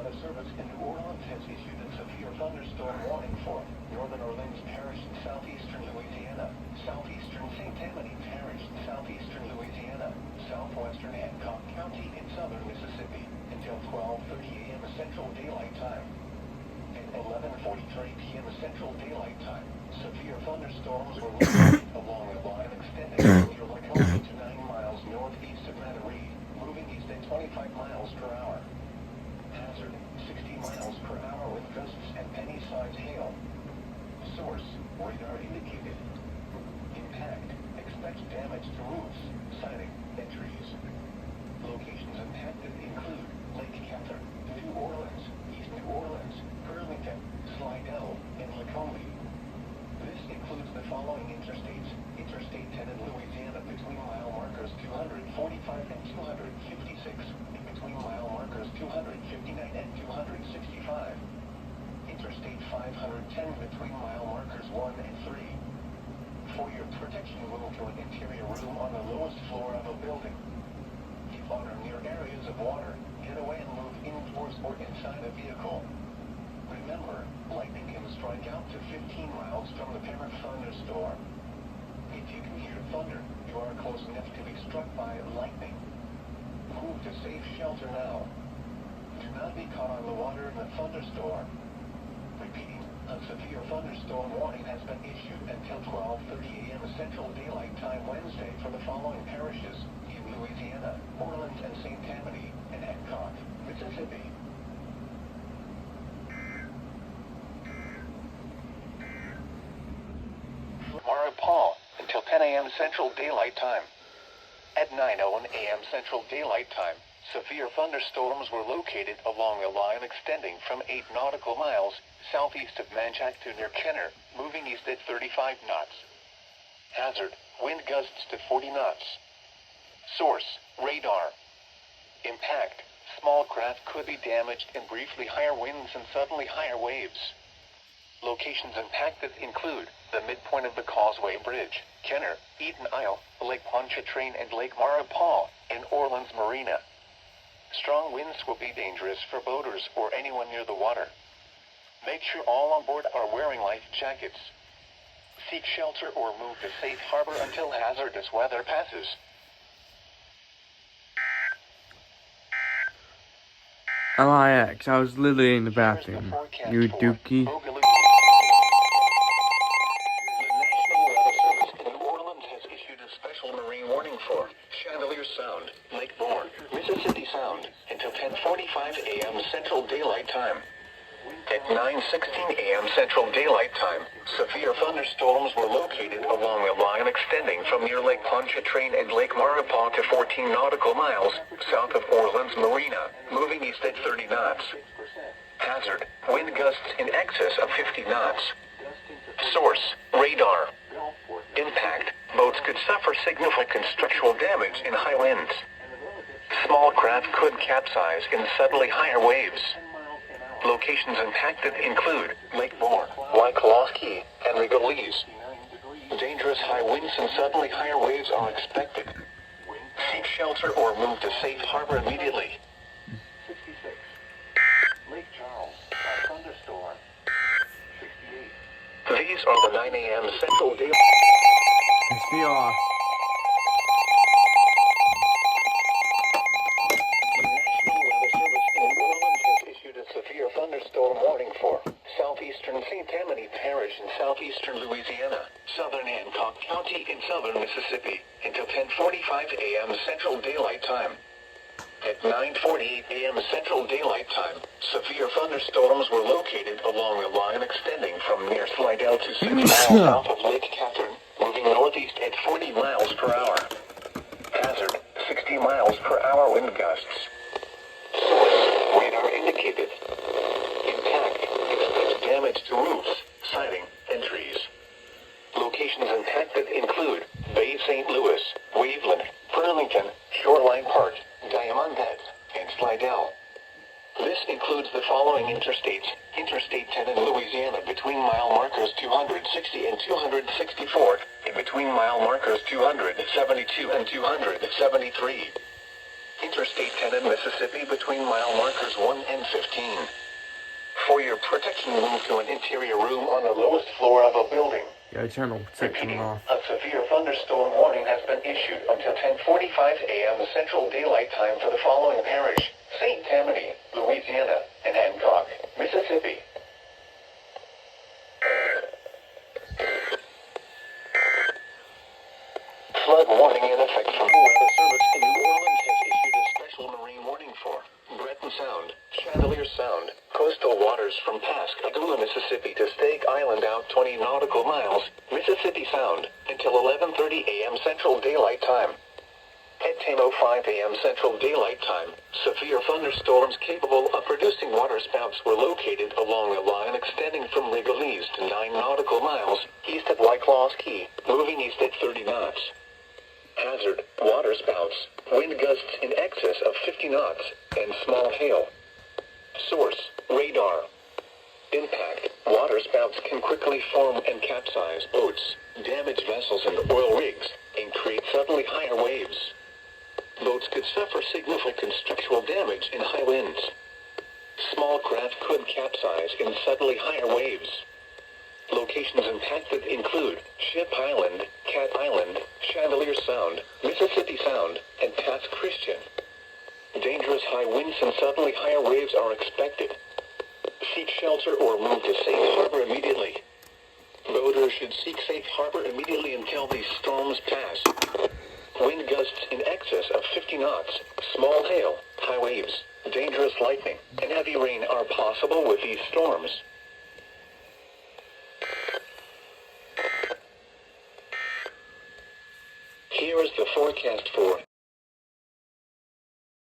Weather Service in New Orleans has issued a severe thunderstorm warning for northern Orleans Parish, southeastern Louisiana, southeastern St. Tammany Parish, southeastern Louisiana, southwestern Hancock County in southern Mississippi until 12:30 a.m. Central Daylight Time. At 11:43 p.m. Central Daylight Time, severe thunderstorms were located along a line extending from your Lacombe to 9 miles northeast of Monterey, moving east at 25 miles per hour. Hazard, 60 miles per hour with gusts and penny-sized hail. Source, radar indicated. Impact, expect damage to roofs, siding, and trees. Locations impacted include Lake Catherine, New Orleans, East New Orleans, Burlington, Slidell, and Lacombe. This includes the following interstates: Interstate 10 in Louisiana between mile markers 245 and 256, and between mile markers 259 and 265. Interstate 510 between mile markers 1 and 3. For your protection, move to an interior room on the lowest floor of a building. If on or near areas of water, get away and move indoors or inside a vehicle. Remember, lightning can strike out to 15 miles from the parent thunderstorm. If you can hear thunder, you are close enough to be struck by lightning. Move to safe shelter now. Do not be caught on the water in the thunderstorm. Repeating, a severe thunderstorm warning has been issued until 12:30 a.m. Central Daylight Time Wednesday for the following parishes in Louisiana: Orleans and St. Tammany, and Hancock, Mississippi. Paul until 10 a.m. Central Daylight Time. At 9:01 a.m. Central Daylight Time, severe thunderstorms were located along a line extending from 8 nautical miles southeast of Manchac to near Kenner, moving east at 35 knots. Hazard, wind gusts to 40 knots. Source, radar. Impact, small craft could be damaged in briefly higher winds and suddenly higher waves. Locations impacted include the midpoint of the Causeway Bridge, Kenner, Eden Isle, Lake Pontchartrain and Lake Maurepas, and Orleans Marina. Strong winds will be dangerous for boaters or anyone near the water. Make sure all on board are wearing life jackets. Seek shelter or move to safe harbor until hazardous weather passes. LIX, I was literally in the bathroom. You dookie. The National Weather Service in New Orleans has issued a special marine warning for Chandelier Sound, Lake Bourne, Mississippi Sound until 10:45 a.m. Central Daylight Time. At 9:16 a.m. Central Daylight Time, severe thunderstorms were located along a line extending from near Lake Pontchartrain and Lake Maurepas to 14 nautical miles south of Orleans Marina, moving east at 30 knots. Hazard, wind gusts in excess of 50 knots. Source, radar. Impact, boats could suffer significant structural damage in high winds. Small craft could capsize in suddenly higher waves. Locations impacted include Lake Bourne, Wycoloski, and Rigolets. Dangerous high winds and suddenly higher waves are expected. Seek shelter or move to safe harbor immediately. 66. Lake Charles, a thunderstorm. 68. These are the 9 a.m. Central Daylight. SDR. Severe thunderstorm warning for southeastern St. Tammany Parish in southeastern Louisiana, southern Hancock County in southern Mississippi, until 10:45 a.m. Central Daylight Time. At 9:48 a.m. Central Daylight Time, severe thunderstorms were located along a line extending from near Slidell to 6 miles south of Lake Catherine, moving northeast at 40 miles per hour. Hazard, 60 miles per hour wind gusts. Source, radar indicated. Impact, expect damage to roofs, siding, and trees. Locations impacted include Bay St. Louis, Waveland, Burlington, Shoreline Park, Diamondhead, and Slidell. This includes the following interstates: Interstate 10 in Louisiana between mile markers 260 and 264, and between mile markers 272 and 273. Interstate 10 in Mississippi between mile markers 1 and 15. For your protection, move to an interior room on the lowest floor of a building. Yeah, turn the protection Repeating, off. a severe thunderstorm warning has been issued until 10:45 a.m. Central Daylight Time for the following parish: St. Tammany, Louisiana, and Hancock, Mississippi. Flood warning in effect from the Weather Service in New Orleans has issued a special marine warning for Breton Sound, Chandelier Sound, coastal waters from Pascagoula, Mississippi to Stake Island out 20 nautical miles, Mississippi Sound, until 11:30 a.m. Central Daylight Time. At 10:05 a.m. Central Daylight Time, severe thunderstorms capable of producing waterspouts were located along a line extending from Legalese to 9 nautical miles east of Wyclaw's Key, moving east at 30 knots. Hazard, waterspouts, wind gusts in excess of 50 knots, and small hail. Source, radar. Impact, waterspouts can quickly form and capsize boats, damage vessels and oil rigs, and create suddenly higher waves. Boats could suffer significant structural damage in high winds. Small craft could capsize in suddenly higher waves. Locations impacted include Ship Island, Cat Island, Chandelier Sound, Mississippi Sound, and Pass Christian. Dangerous high winds and suddenly higher waves are expected. Seek shelter or move to safe harbor immediately. Boaters should seek safe harbor immediately until these storms pass. Wind gusts in excess of 50 knots, small hail, high waves, dangerous lightning, and heavy rain are possible with these storms.